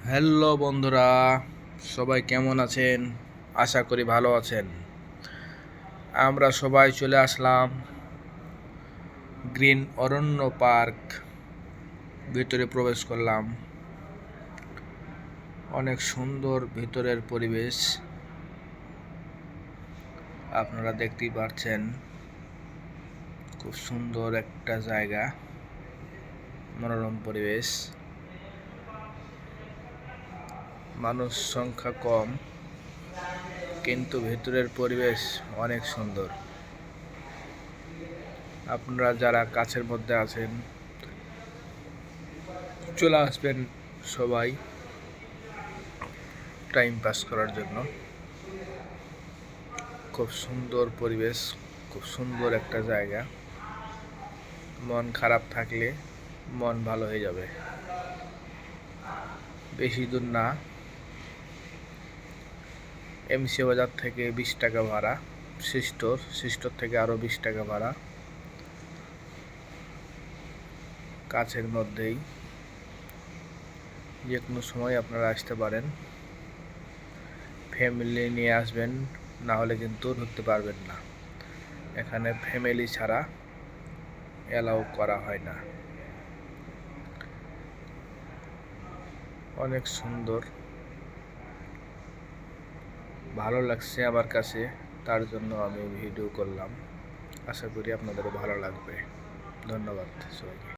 Hello বন্ধুরা, সবাই কেমন আছেন? আশা করি ভালো আছেন। আমরা সবাই চলে আসলাম গ্রিন অরণ্য পার্ক। ভিতরে প্রবেশ করলাম। অনেক সুন্দর ভিতরের পরিবেশ, আপনারা দেখতেই পাচ্ছেন। খুব সুন্দর একটা জায়গা, মনোরম পরিবেশ। মানুষ সংখ্যা কম, কিন্তু ভেতরের পরিবেশ অনেক সুন্দর। আপনারা যারা কাছের মধ্যে আছেন চলে আসবেন সবাই টাইম পাস করার জন্য। খুব সুন্দর পরিবেশ, খুব সুন্দর একটা জায়গা। মন খারাপ থাকলে মন ভালো হয়ে যাবে। বেশি দূর না, এমসি বাজার থেকে 20 টাকা ভাড়া, সিস্টোর থেকে আরও 20 টাকা ভাড়া। কাছের মধ্যেই, যে কোনো সময় আপনারা আসতে পারেন। ফ্যামিলি নিয়ে আসবেন, না হলে কিন্তু ঢুকতে পারবেন না। এখানে ফ্যামিলি ছাড়া অ্যালাউ করা হয় না। অনেক সুন্দর, ভালো লাগছে আমার কাছে, তার জন্য আমি ভিডিও করলাম। আশা করি আপনাদেরও ভালো লাগবে। ধন্যবাদ সবাইকে।